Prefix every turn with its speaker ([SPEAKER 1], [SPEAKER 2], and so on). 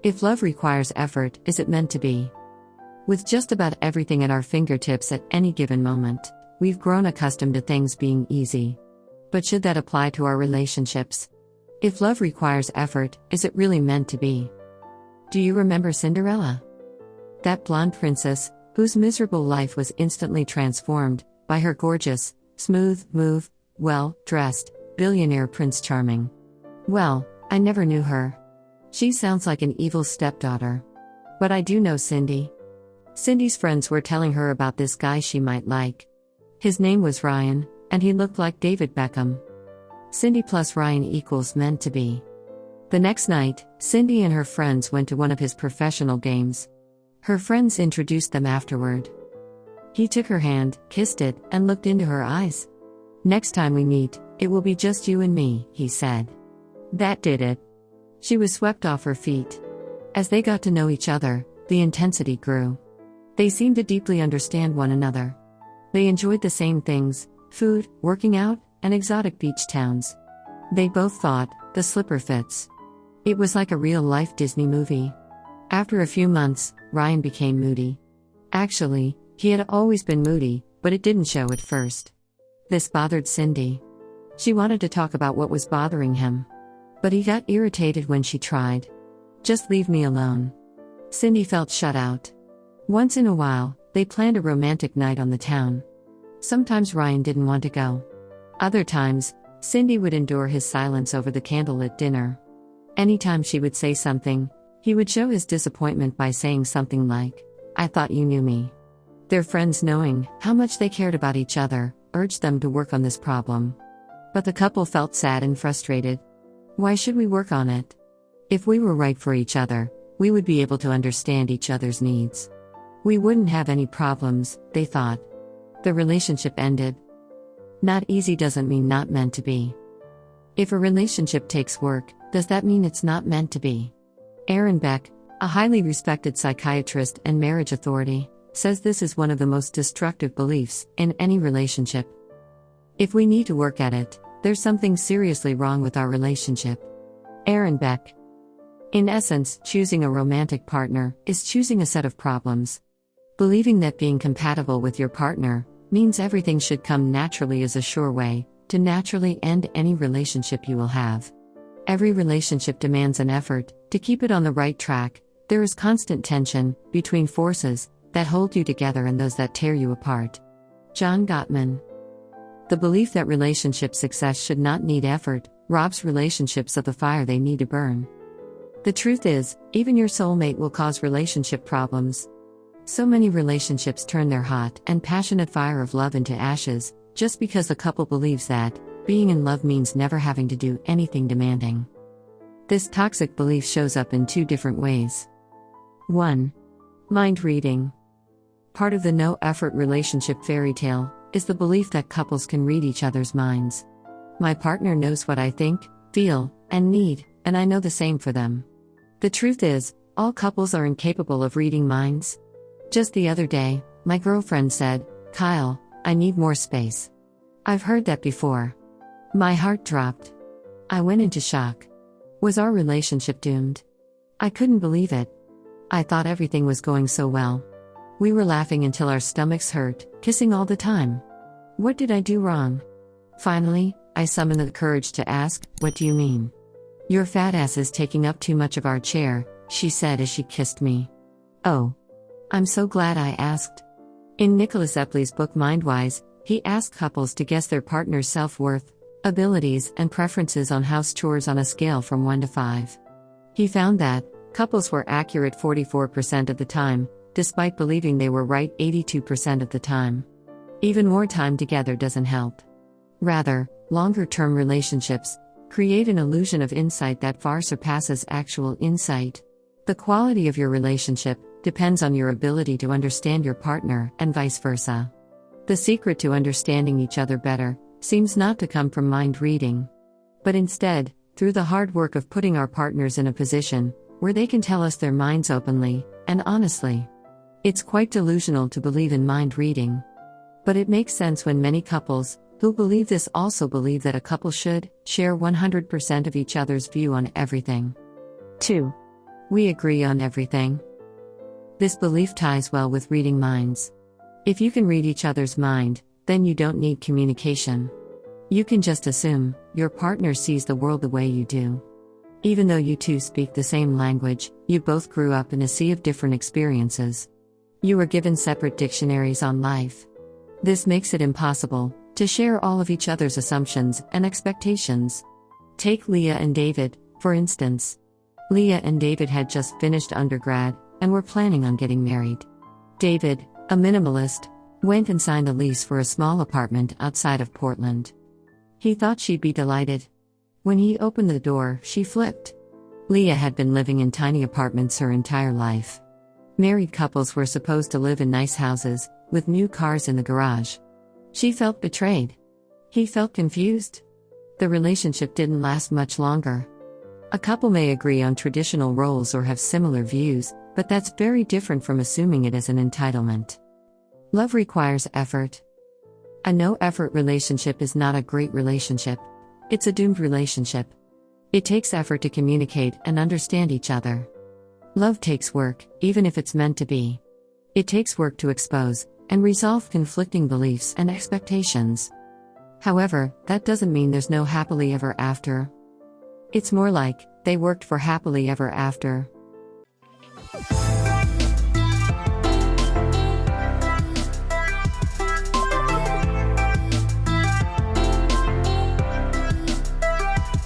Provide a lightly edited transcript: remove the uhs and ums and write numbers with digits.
[SPEAKER 1] If love requires effort, is it meant to be? With just about everything at our fingertips at any given moment, we've grown accustomed to things being easy. But should that apply to our relationships? If love requires effort, is it really meant to be? Do you remember Cinderella? That blonde princess, whose miserable life was instantly transformed by her gorgeous, well-dressed, billionaire Prince Charming. Well, I never knew her. She sounds like an evil stepdaughter. But I do know Cindy. Cindy's friends were telling her about this guy she might like. His name was Ryan, and he looked like David Beckham. Cindy plus Ryan equals meant to be. The next night, Cindy and her friends went to one of his professional games. Her friends introduced them afterward. He took her hand, kissed it, and looked into her eyes. "Next time we meet, it will be just you and me," he said. That did it. She was swept off her feet. As they got to know each other, the intensity grew. They seemed to deeply understand one another. They enjoyed the same things: food, working out, and exotic beach towns. They both thought, the slipper fits. It was like a real-life Disney movie. After a few months, Ryan became moody. Actually, he had always been moody, but it didn't show at first. This bothered Cindy. She wanted to talk about what was bothering him. But he got irritated when she tried. "Just leave me alone." Cindy felt shut out. Once in a while, they planned a romantic night on the town. Sometimes Ryan didn't want to go. Other times, Cindy would endure his silence over the candlelit dinner. Anytime she would say something, he would show his disappointment by saying something like, "I thought you knew me." Their friends, knowing how much they cared about each other, urged them to work on this problem. But the couple felt sad and frustrated. Why should we work on it? If we were right for each other, we would be able to understand each other's needs. We wouldn't have any problems, they thought. The relationship ended. Not easy doesn't mean not meant to be. If a relationship takes work, does that mean it's not meant to be? Aaron Beck, a highly respected psychiatrist and marriage authority, says this is one of the most destructive beliefs in any relationship. If we need to work at it, there's something seriously wrong with our relationship. Aaron Beck. In essence, choosing a romantic partner is choosing a set of problems. Believing that being compatible with your partner means everything should come naturally is a sure way to naturally end any relationship you will have. Every relationship demands an effort to keep it on the right track. There is constant tension between forces that hold you together and those that tear you apart. John Gottman. The belief that relationship success should not need effort robs relationships of the fire they need to burn. The truth is, even your soulmate will cause relationship problems. So many relationships turn their hot and passionate fire of love into ashes, just because the couple believes that being in love means never having to do anything demanding. This toxic belief shows up in two different ways. 1. Mind reading. Part of the no-effort relationship fairy tale is the belief that couples can read each other's minds. My partner knows what I think, feel, and need, and I know the same for them. The truth is, all couples are incapable of reading minds. Just the other day, my girlfriend said, "Kyle, I need more space." I've heard that before. My heart dropped. I went into shock. Was our relationship doomed? I couldn't believe it. I thought everything was going so well. We were laughing until our stomachs hurt, kissing all the time. What did I do wrong? Finally, I summoned the courage to ask, "What do you mean?" "Your fat ass is taking up too much of our chair," she said as she kissed me. Oh. I'm so glad I asked. In Nicholas Epley's book Mindwise, he asked couples to guess their partner's self-worth, abilities, and preferences on house chores on a scale from 1 to 5. He found that couples were accurate 44% of the time, despite believing they were right 82% of the time. Even more time together doesn't help. Rather, longer-term relationships create an illusion of insight that far surpasses actual insight. The quality of your relationship depends on your ability to understand your partner, and vice versa. The secret to understanding each other better seems not to come from mind reading, but instead, through the hard work of putting our partners in a position where they can tell us their minds openly and honestly. It's quite delusional to believe in mind reading. But it makes sense when many couples who believe this also believe that a couple should share 100% of each other's view on everything. 2. We agree on everything. This belief ties well with reading minds. If you can read each other's mind, then you don't need communication. You can just assume your partner sees the world the way you do. Even though you two speak the same language, you both grew up in a sea of different experiences. You were given separate dictionaries on life. This makes it impossible to share all of each other's assumptions and expectations. Take Leah and David, for instance. Leah and David had just finished undergrad and were planning on getting married. David, a minimalist, went and signed a lease for a small apartment outside of Portland. He thought she'd be delighted. When he opened the door, she flipped. Leah had been living in tiny apartments her entire life. Married couples were supposed to live in nice houses, with new cars in the garage. She felt betrayed. He felt confused. The relationship didn't last much longer. A couple may agree on traditional roles or have similar views, but that's very different from assuming it as an entitlement. Love requires effort. A no-effort relationship is not a great relationship. It's a doomed relationship. It takes effort to communicate and understand each other. Love takes work, even if it's meant to be. It takes work to expose and resolve conflicting beliefs and expectations. However, that doesn't mean there's no happily ever after. It's more like, they worked for happily ever after.